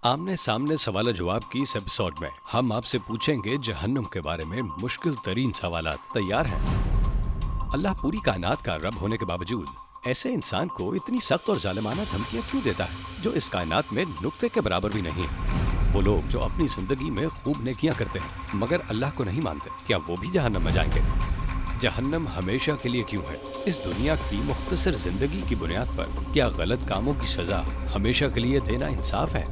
आमने सामने सवाल जवाब की इस एपिसोड में हम आपसे पूछेंगे जहन्नुम के बारे में मुश्किल तरीन सवालात। तैयार हैं? अल्लाह पूरी कायनात का रब होने के बावजूद ऐसे इंसान को इतनी सख्त और जालिमाना धमकियां क्यों देता है जो इस कायनात में नुक्ते के बराबर भी नहीं है? वो लोग जो अपनी जिंदगी में खूब नेकियां करते हैं मगर अल्लाह को नहीं मानते, क्या वो भी जहन्नम में जाएंगे? जहन्नम हमेशा के लिए क्यों है? इस दुनिया की मुख्तसर जिंदगी की बुनियाद पर क्या गलत कामों की सजा हमेशा के लिए देना इंसाफ है?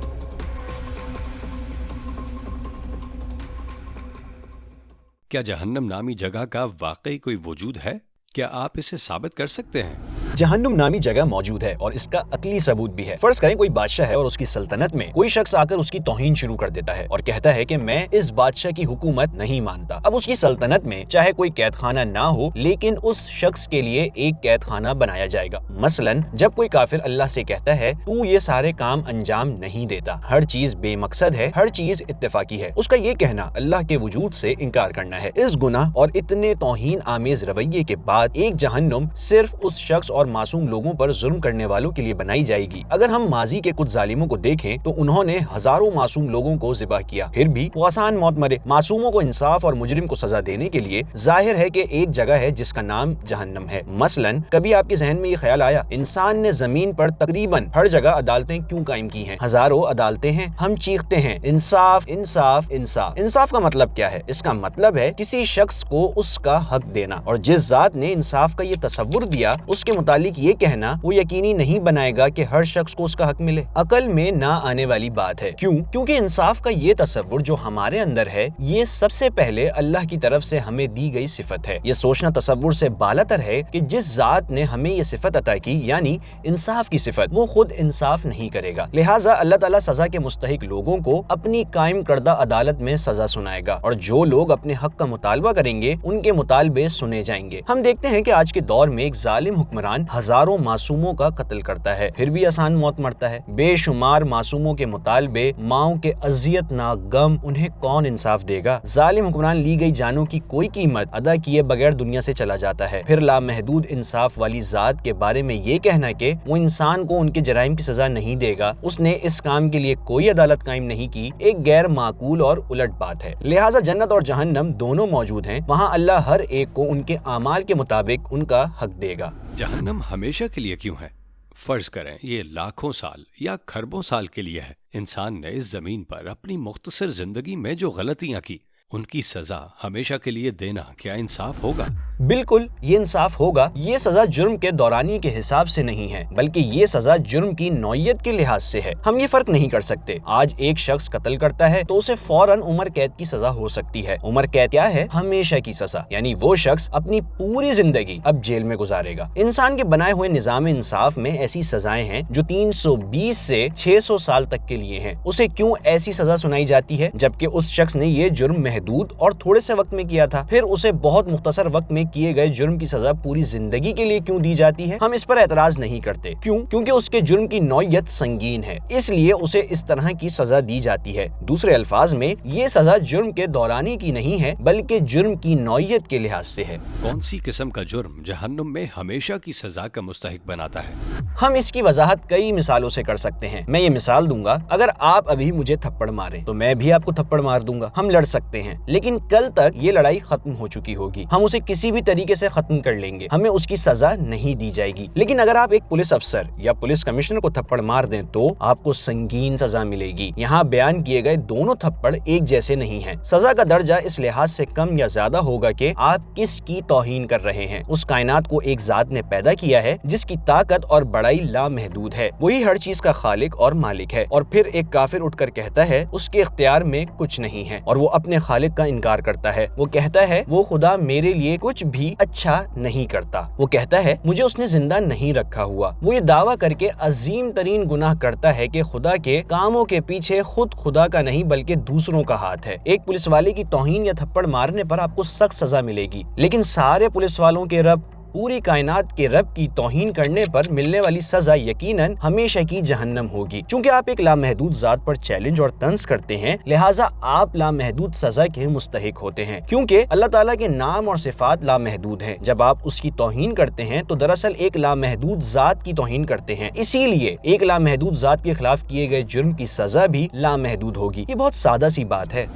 क्या जहन्नम नामी जगह का वाकई कोई वजूद है? क्या आप इसे साबित कर सकते हैं? जहन्नुम नामी जगह मौजूद है और इसका अकली सबूत भी है। फर्ज करें कोई बादशाह है और उसकी सल्तनत में कोई शख्स आकर उसकी तौहीन शुरू कर देता है और कहता है कि मैं इस बादशाह की हुकूमत नहीं मानता। अब उसकी सल्तनत में चाहे कोई कैद खाना ना हो, लेकिन उस शख्स के लिए एक कैद खाना बनाया जाएगा। मसलन जब कोई काफिर अल्लाह से कहता है तू ये सारे काम अंजाम नहीं देता, हर चीज बेमकसद है, हर चीज इत्तेफाकी है, उसका ये कहना अल्लाह के वजूद से इनकार करना है। इस गुनाह और इतने तौहीन आमेज रवैये के बाद एक जहन्नुम सिर्फ उस शख्स और मासूम लोगों पर जुल्म करने वालों के लिए बनाई जाएगी। अगर हम माजी के कुछ जालिमों को देखें तो उन्होंने हजारों मासूम लोगों को ज़िबा किया, फिर भी वो आसान मौत मरे। मासूमों को इंसाफ और मुजरिम को सजा देने के लिए जाहिर है कि एक जगह है जिसका नाम जहन्नम है। मसलन कभी आपके जहन में ये ख्याल आया इंसान ने जमीन पर तकरीबन हर जगह अदालतें क्यों कायम की हैं? हजारों अदालतें हैं, हम चीखते हैं इंसाफ इंसाफ इंसाफ। इंसाफ का मतलब क्या है? इसका मतलब है किसी शख्स को उसका हक देना, और जिस जात ने इंसाफ का ये तसव्वुर दिया उसके मुतालिक ये कहना वो यकीनी नहीं बनाएगा कि हर शख्स को उसका हक मिले। अकल में ना आने वाली बात है। क्यों? क्योंकि इंसाफ का ये तसव्वुर जो हमारे अंदर है ये सबसे पहले अल्लाह की तरफ से हमें दी गई सिफत है। ये सोचना तसव्वुर से बालातर है कि जिस जात ने हमें ये सिफत अता की यानी इंसाफ की सिफत, वो खुद इंसाफ नहीं करेगा। लिहाजा अल्लाह ताला सजा के मुस्तहिक लोगों को अपनी कायम करदा अदालत में सजा सुनाएगा और जो लोग अपने हक का मुतालबा करेंगे उनके मुतालबे सुने जाएंगे। हम देखते हैं कि आज के दौर में एक जालिम हुक्मरान हजारों मासूमों का कत्ल करता है, फिर भी आसान मौत मरता है। बेशुमार मासूमों के मुतालबे, माओ के अजियतनाक गम, उन्हें कौन इंसाफ देगा? जालिम हुक्मरान ली गई जानों की कोई कीमत अदा किए बगैर दुनिया से चला जाता है। फिर लामहदूद इंसाफ वाली जात के बारे में ये कहना कि वो इंसान को उनके जराइम की सजा नहीं देगा, उसने इस काम के लिए कोई अदालत कायम नहीं की, एक गैर माकूल और उलट बात है। लिहाजा जन्नत और जहन्नम दोनों मौजूद हैं, वहाँ अल्लाह हर एक को उनके आमाल के मुताबिक उनका हक देगा। जहन्नम हमेशा के लिए क्यों है? फर्ज करें ये लाखों साल या खरबों साल के लिए है। इंसान ने इस जमीन पर अपनी मुख्तसर जिंदगी में जो गलतियां की उनकी सजा हमेशा के लिए देना क्या इंसाफ होगा? बिल्कुल ये इंसाफ होगा। ये सजा जुर्म के दौरानी के हिसाब से नहीं है, बल्कि ये सजा जुर्म की नौयत के लिहाज से है। हम ये फर्क नहीं कर सकते। आज एक शख्स कत्ल करता है तो उसे फौरन उम्र कैद की सजा हो सकती है। उम्र कैद क्या है? हमेशा की सजा, यानी वो शख्स अपनी पूरी जिंदगी अब जेल में गुजारेगा। इंसान के बनाए हुए निजाम इंसाफ में ऐसी सजाएं हैं जो 320 से 600 साल तक के लिए हैं। उसे क्यों ऐसी सजा सुनाई जाती है जबकि उस शख्स ने ये जुर्म महदूद और थोड़े से वक्त में किया था? फिर उसे बहुत मुख्तसर वक्त में किए गए जुर्म की सजा पूरी जिंदगी के लिए क्यों दी जाती है? हम इस पर एतराज नहीं करते। क्यों? क्योंकि उसके जुर्म की नौयत संगीन है, इसलिए उसे इस तरह की सजा दी जाती है। दूसरे अल्फाज में ये सजा जुर्म के दौरानी की नहीं है बल्कि जुर्म की नौयत के लिहाज से है। कौन सी किस्म का जुर्म जहन्नुम में हमेशा की सजा का मुस्तहिक बनाता है? हम इसकी वजाहत कई मिसालों से कर सकते हैं। मैं ये मिसाल दूंगा, अगर आप अभी मुझे थप्पड़ मारें तो मैं भी आपको थप्पड़ मार दूंगा। हम लड़ सकते हैं, लेकिन कल तक ये लड़ाई खत्म हो चुकी होगी। हम उसे किसी भी तरीके से खत्म कर लेंगे, हमें उसकी सजा नहीं दी जाएगी। लेकिन अगर आप एक पुलिस अफसर या पुलिस कमिश्नर को थप्पड़ मार दें तो आपको संगीन सजा मिलेगी। यहाँ बयान किए गए दोनों थप्पड़ एक जैसे नहीं हैं। सजा का दर्जा इस लिहाज से कम या ज्यादा होगा कि आप किसकी तौहीन कर रहे हैं। उस कायनात को एक जात ने पैदा किया है जिसकी ताकत और बड़ाई लामहदूद है, वही हर चीज का खालिक और मालिक है। और फिर एक काफिर उठकर कहता है उसके इख्तियार में कुछ नहीं है और वो अपने खालिक का इनकार करता है। वो कहता है वो खुदा मेरे लिए कुछ भी अच्छा नहीं करता। वो कहता है मुझे उसने जिंदा नहीं रखा हुआ। वो ये दावा करके अजीम तरीन गुनाह करता है कि खुदा के कामों के पीछे खुद खुदा का नहीं बल्कि दूसरों का हाथ है। एक पुलिस वाले की तौहीन या थप्पड़ मारने पर आपको सख्त सजा मिलेगी, लेकिन सारे पुलिस वालों के रब, पूरी कायनात के रब की तौहीन करने पर मिलने वाली सजा यकीनन हमेशा की जहन्नम होगी। चूंकि आप एक लामहदूद जात पर चैलेंज और तंज करते हैं, लिहाजा आप लामहदूद सजा के मुस्तहिक होते हैं, क्योंकि अल्लाह ताला के नाम और सिफात लामहदूद हैं। जब आप उसकी तौहीन करते हैं तो दरअसल एक लामहदूद जात की तौहीन करते हैं, इसीलिए एक लामहदूद जात के खिलाफ किए गए जुर्म की सजा भी लामहदूद होगी। ये बहुत सादा सी बात है।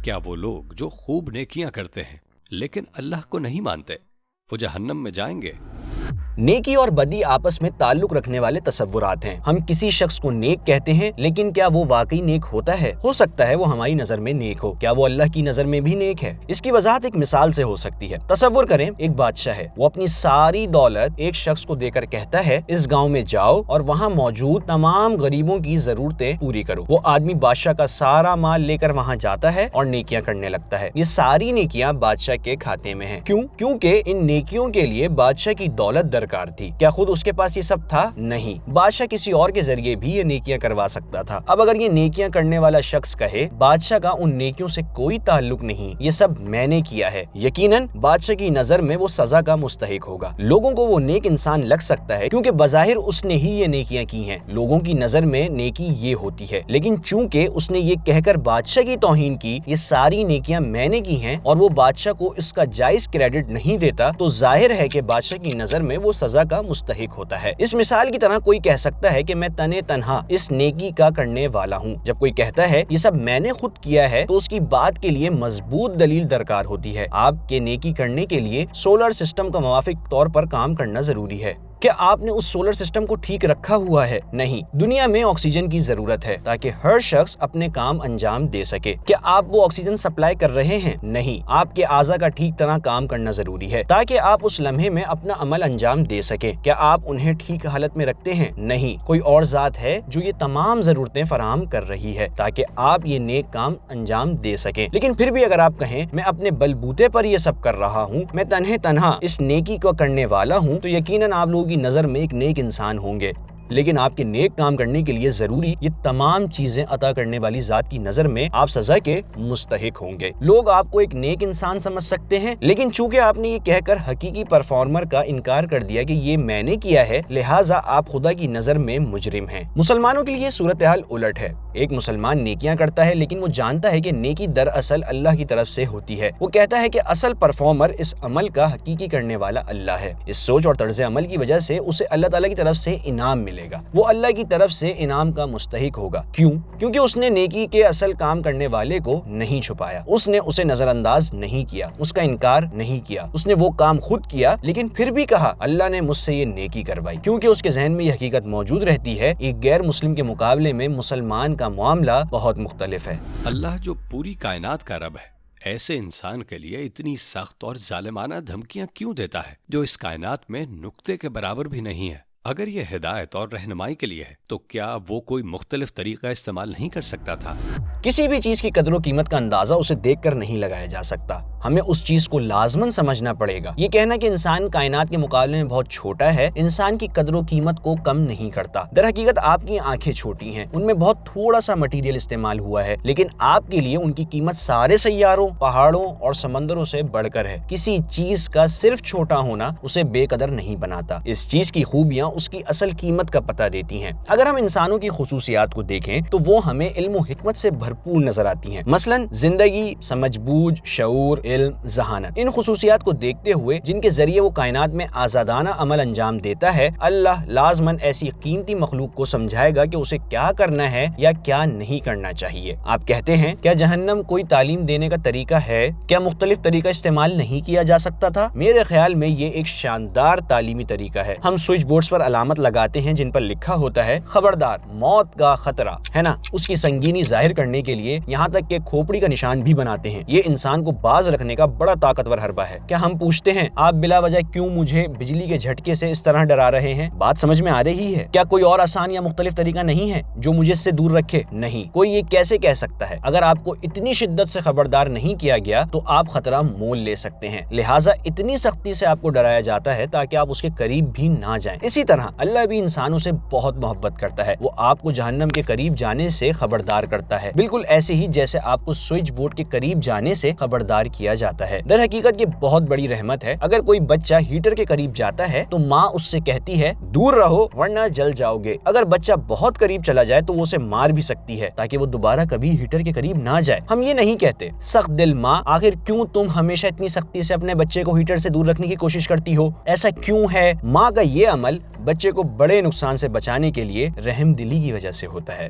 क्या वो लोग जो खूब नेकियां करते हैं लेकिन अल्लाह को नहीं मानते, वो जहन्नम में जाएंगे? नेकी और बदी आपस में ताल्लुक रखने वाले तसव्वुरात हैं। हम किसी शख्स को नेक कहते हैं, लेकिन क्या वो वाकई नेक होता है? हो सकता है वो हमारी नजर में नेक हो, क्या वो अल्लाह की नजर में भी नेक है? इसकी वजाहत एक मिसाल से हो सकती है। तसव्वुर करें, एक बादशाह है, वो अपनी सारी दौलत एक शख्स को देकर कहता है, इस गाँव में जाओ और वहाँ मौजूद तमाम गरीबों की जरूरतें पूरी करो। वो आदमी बादशाह का सारा माल लेकर वहाँ जाता है और नेकियां करने लगता है। ये सारी नेकियां बादशाह के खाते में है। क्यों? क्योंकि इन नेकियों के लिए बादशाह की दौलत दरकार थी। क्या खुद उसके पास ये सब था? नहीं, बादशाह किसी और के जरिए भी ये नेकियां करवा सकता था। अब अगर ये नेकियां करने वाला शख्स कहे, बादशाह का उन नेकियों से कोई ताल्लुक नहीं, ये सब मैंने किया है, यकीनन बादशाह की नजर में वो सजा का मुस्तहिक होगा। लोगों को वो नेक इंसान लग सकता है क्योंकि बज़ाहिर उसने ही ये नेकियां की हैं। लोगों की नजर में नेकी ये होती है, लेकिन चूंकि उसने ये कहकर बादशाह की तौहीन की, ये सारी नेकियां मैंने की हैं, और वो बादशाह को इसका जायज क्रेडिट नहीं देता, तो जाहिर है कि बादशाह की नजर में वो सजा का मुस्तहिक होता है। इस मिसाल की तरह कोई कह सकता है कि मैं तने तन्हा इस नेकी का करने वाला हूँ। जब कोई कहता है ये सब मैंने खुद किया है, तो उसकी बात के लिए मजबूत दलील दरकार होती है। आपके नेकी करने के लिए सोलर सिस्टम का मुवाफिक तौर पर काम करना जरूरी है। क्या आपने उस सोलर सिस्टम को ठीक रखा हुआ है? नहीं। दुनिया में ऑक्सीजन की जरूरत है ताकि हर शख्स अपने काम अंजाम दे सके। क्या आप वो ऑक्सीजन सप्लाई कर रहे हैं? नहीं। आपके आज़ा का ठीक तरह काम करना जरूरी है ताकि आप उस लम्हे में अपना अमल अंजाम दे सके। क्या आप उन्हें ठीक हालत में रखते हैं? नहीं। कोई और जात है जो ये तमाम जरूरतें फराहम कर रही है ताकि आप ये नेक काम अंजाम दे सकें। लेकिन फिर भी अगर आप कहें मैं अपने बलबूते पर ये सब कर रहा हूँ, मैं तन्हे तन्हा इस नेकी को करने वाला हूँ, तो यकीनन आप लोगों की नजर में एक नेक इंसान होंगे। लेकिन आपके नेक काम करने के लिए जरूरी ये तमाम चीजें अता करने वाली जात की नजर में आप सजा के मुस्तहिक होंगे। लोग आपको एक नेक इंसान समझ सकते हैं, लेकिन चूंकि आपने ये कहकर हकीकी परफॉर्मर का इनकार कर दिया कि ये मैंने किया है, लिहाजा आप खुदा की नजर में मुजरिम हैं। मुसलमानों के लिए सूरत हाल उलट है। एक मुसलमान नेकियां करता है, लेकिन वो जानता है कि नेकी दरअसल अल्लाह की तरफ से होती है। वो कहता है कि असल परफॉर्मर इस अमल का हकीकी करने वाला अल्लाह है। इस सोच और तर्ज अमल की वजह से उसे अल्लाह ताला की तरफ से इनाम मिलेगा। वो अल्लाह की तरफ से इनाम का मुस्तहिक होगा। क्यों? क्योंकि उसने नेकी के असल काम करने वाले को नहीं छुपाया, उसने उसे नजरअंदाज नहीं किया, उसका इनकार नहीं किया। उसने वो काम खुद किया, लेकिन फिर भी कहा अल्लाह ने मुझसे ये नेकी करवाई, क्योंकि उसके जहन में ये हकीकत मौजूद रहती है एक गैर मुस्लिम के मुकाबले में मुसलमान का मामला बहुत मुख्तलिफ है। अल्लाह जो पूरी कायनात का रब है, ऐसे इंसान के लिए इतनी सख्त और जालिमाना धमकियां क्यों देता है जो इस कायनात में नुक्ते के बराबर भी नहीं है? अगर ये हिदायत और रहनुमाई के लिए है, तो क्या वो कोई मुख्तलिफ तरीका इस्तेमाल नहीं कर सकता था? किसी भी चीज की कदर कीमत का अंदाजा उसे देखकर नहीं लगाया जा सकता। हमें उस चीज को लाजमन समझना पड़ेगा। ये कहना कि इंसान कायनात के मुकाबले में बहुत छोटा है, इंसान की कदर कीमत को कम नहीं करता। दर हकीकत आपकी आंखें छोटी हैं, उनमें बहुत थोड़ा सा मटेरियल इस्तेमाल हुआ है, लेकिन आपके लिए उनकी कीमत सारे सैयारों, पहाड़ों और समंदरों से बढ़कर है। किसी चीज का सिर्फ छोटा होना उसे बेकदर नहीं बनाता। इस चीज की खूबियां उसकी असल कीमत का पता देती हैं। अगर हम इंसानों की खुसूसियात को देखें तो वो हमें इल्म और हिकमत से भरपूर नजर आती हैं। मसलन जिंदगी, समझबूझ, शऊर, इल्म, ज़हानत। इन खुसूसियात को देखते हुए जिनके जरिए वो कायनात में आजादाना अमल अंजाम देता है, अल्लाह लाजमन ऐसी कीमती मखलूक को समझाएगा कि उसे क्या करना है या क्या नहीं करना चाहिए। आप कहते हैं क्या जहन्नम कोई तालीम देने का तरीका है? क्या मुख्तलिफ तरीका इस्तेमाल नहीं किया जा सकता था? मेरे ख्याल में ये एक शानदार तालीमी तरीका है। हम स्विच बोर्ड्स पर अलामत लगाते हैं जिन पर लिखा होता है खबरदार, मौत का खतरा, है ना? उसकी संगीनी जाहिर करने के लिए यहाँ तक के खोपड़ी का निशान भी बनाते हैं। ये इंसान को बाज रखने का बड़ा ताकतवर हरबा है। क्या हम पूछते हैं आप बिला वजह क्यों मुझे बिजली के झटके से इस तरह डरा रहे हैं? बात समझ में आ रही है? क्या कोई और आसान या मुख्तलिफ तरीका नहीं है जो मुझे इससे दूर रखे? नहीं। कोई ये कैसे कह सकता है? अगर आपको इतनी शिद्दत से खबरदार नहीं किया गया तो आप खतरा मोल ले सकते हैं। लिहाजा इतनी सख्ती से आपको डराया जाता है ताकि आप उसके करीब भी ना जाएं। इसी طرح اللہ بھی انسانوں سے بہت محبت کرتا ہے، وہ آپ کو جہنم کے قریب جانے سے خبردار کرتا ہے، بالکل ایسے ہی جیسے آپ کو سوئچ بورڈ کے قریب جانے سے خبردار کیا جاتا ہے۔ در حقیقت یہ بہت بڑی رحمت ہے۔ اگر کوئی بچہ ہیٹر کے قریب جاتا ہے تو ماں اس سے کہتی ہے دور رہو ورنہ جل جاؤ گے۔ اگر بچہ بہت قریب چلا جائے تو وہ اسے مار بھی سکتی ہے تاکہ وہ دوبارہ کبھی ہیٹر کے قریب نہ جائے۔ ہم یہ نہیں کہتے سخت دل ماں آخر کیوں تم ہمیشہ اتنی سختی سے اپنے بچے کو ہیٹر سے دور رکھنے کی کوشش کرتی ہو، ایسا کیوں ہے؟ ماں کا یہ عمل بچے کو بڑے نقصان سے بچانے کے لیے رحم دلی کی وجہ سے ہوتا ہے۔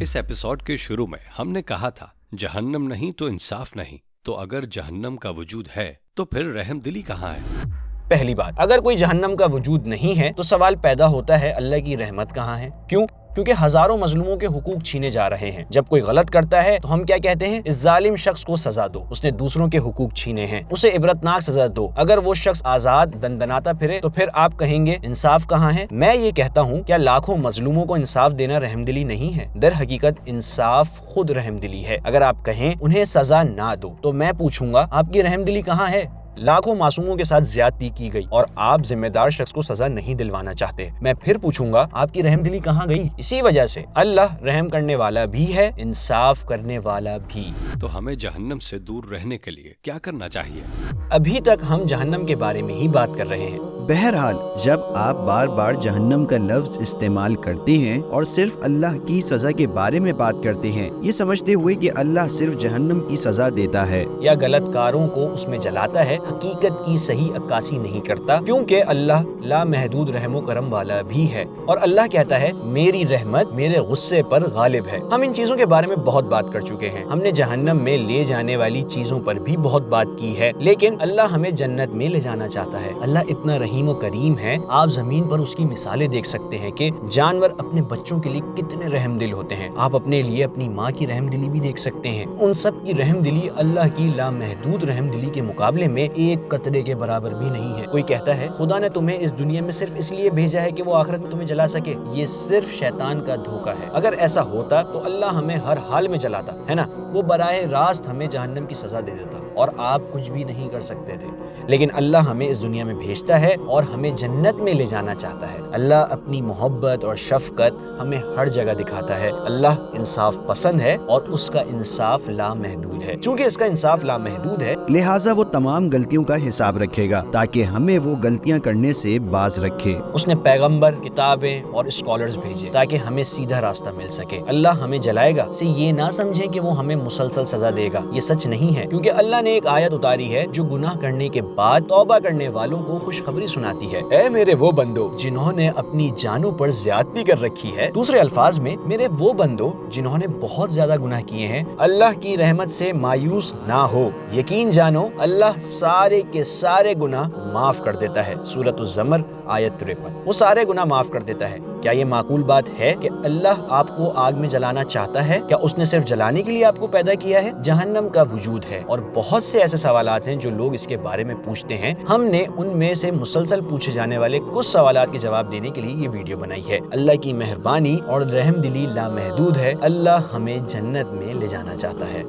اس ایپیسوڈ کے شروع میں ہم نے کہا تھا جہنم نہیں تو انصاف نہیں، تو اگر جہنم کا وجود ہے تو پھر رحم دلی کہاں ہے؟ پہلی بات، اگر کوئی جہنم کا وجود نہیں ہے تو سوال پیدا ہوتا ہے اللہ کی رحمت کہاں ہے؟ کیوں؟ کیونکہ ہزاروں مظلوموں کے حقوق چھینے جا رہے ہیں۔ جب کوئی غلط کرتا ہے تو ہم کیا کہتے ہیں؟ اس ظالم شخص کو سزا دو، اس نے دوسروں کے حقوق چھینے ہیں، اسے عبرتناک سزا دو۔ اگر وہ شخص آزاد دندناتا پھرے تو پھر آپ کہیں گے انصاف کہاں ہے؟ میں یہ کہتا ہوں کیا لاکھوں مظلوموں کو انصاف دینا رحم دلی نہیں ہے؟ در حقیقت انصاف خود رحم دلی ہے۔ اگر آپ کہیں انہیں سزا نہ دو تو میں پوچھوں گا آپ کی رحم دلی کہاں ہے؟ لاکھوں معصوموں کے ساتھ زیادتی کی گئی اور آپ ذمہ دار شخص کو سزا نہیں دلوانا چاہتے، میں پھر پوچھوں گا آپ کی رحم دلی کہاں گئی؟ اسی وجہ سے اللہ رحم کرنے والا بھی ہے، انصاف کرنے والا بھی۔ تو ہمیں جہنم سے دور رہنے کے لیے کیا کرنا چاہیے؟ ابھی تک ہم جہنم کے بارے میں ہی بات کر رہے ہیں۔ بہرحال جب آپ بار بار جہنم کا لفظ استعمال کرتے ہیں اور صرف اللہ کی سزا کے بارے میں بات کرتے ہیں، یہ سمجھتے ہوئے کہ اللہ صرف جہنم کی سزا دیتا ہے یا غلط کاروں کو اس میں جلاتا ہے، حقیقت کی صحیح عکاسی نہیں کرتا، کیونکہ اللہ لامحدود رحم و کرم والا بھی ہے، اور اللہ کہتا ہے میری رحمت میرے غصے پر غالب ہے۔ ہم ان چیزوں کے بارے میں بہت بات کر چکے ہیں، ہم نے جہنم میں لے جانے والی چیزوں پر بھی بہت بات کی ہے، لیکن اللہ ہمیں جنت میں لے جانا چاہتا ہے۔ اللہ اتنا رحیم و کریم ہے، آپ زمین پر اس کی مثالیں دیکھ سکتے ہیں کہ جانور اپنے بچوں کے لیے کتنے رحم دل ہوتے ہیں۔ آپ اپنے لیے اپنی ماں کی رحم دلی بھی دیکھ سکتے ہیں، ان سب کی رحم دلی اللہ کی لامحدود رحم دلی کے مقابلے میں ایک قطرے کے برابر بھی نہیں ہے۔ کوئی کہتا ہے خدا نے تمہیں اس دنیا میں صرف اس لیے بھیجا ہے کہ وہ آخرت میں تمہیں جلا سکے، یہ صرف شیطان کا دھوکہ ہے۔ اگر ایسا ہوتا تو اللہ ہمیں ہر حال میں جلاتا ہے نا، وہ براہ راست ہمیں جہنم کی سزا دے دیتا اور آپ کچھ بھی نہیں کر سکتے تھے، لیکن اللہ ہمیں اس دنیا میں بھیجتا ہے اور ہمیں جنت میں لے جانا چاہتا ہے۔ اللہ اپنی محبت اور شفقت ہمیں ہر جگہ دکھاتا ہے۔ اللہ انصاف پسند ہے اور اس کا انصاف لامحدود ہے۔ چونکہ اس کا انصاف لامحدود ہے لہٰذا وہ تمام غلطیوں کا حساب رکھے گا تاکہ ہمیں وہ غلطیاں کرنے سے باز رکھے۔ اس نے پیغمبر، کتابیں اور اسکالرز بھیجے تاکہ ہمیں سیدھا راستہ مل سکے۔ اللہ ہمیں جلائے گا سے یہ نہ سمجھیں کہ وہ ہمیں مسلسل سزا دے گا، یہ سچ نہیں ہے، کیونکہ اللہ نے ایک آیت اتاری ہے جو گناہ کرنے کے بعد توبہ کرنے والوں کو خوشخبری سناتی ہے۔ اے میرے وہ بندو جنہوں نے اپنی جانوں پر زیادتی کر رکھی ہے، دوسرے الفاظ میں میرے وہ بندو جنہوں نے بہت زیادہ گناہ کیے ہیں، اللہ کی رحمت سے مایوس نہ ہو، یقین جانو اللہ سارے کے سارے گناہ معاف کر دیتا ہے۔ سورۃ الزمر آیت 53، وہ سارے گناہ معاف کر دیتا ہے۔ کیا یہ معقول بات ہے کہ اللہ آپ کو آگ میں جلانا چاہتا ہے؟ کیا اس نے صرف جلانے کے لیے آپ کو پیدا کیا ہے؟ جہنم کا وجود ہے اور بہت سے ایسے سوالات ہیں جو لوگ اس کے بارے میں پوچھتے ہیں، ہم نے ان میں سے مسلسل پوچھے جانے والے کچھ سوالات کے جواب دینے کے لیے یہ ویڈیو بنائی ہے۔ اللہ کی مہربانی اور رحم دلی لامحدود ہے، اللہ ہمیں جنت میں لے جانا چاہتا ہے۔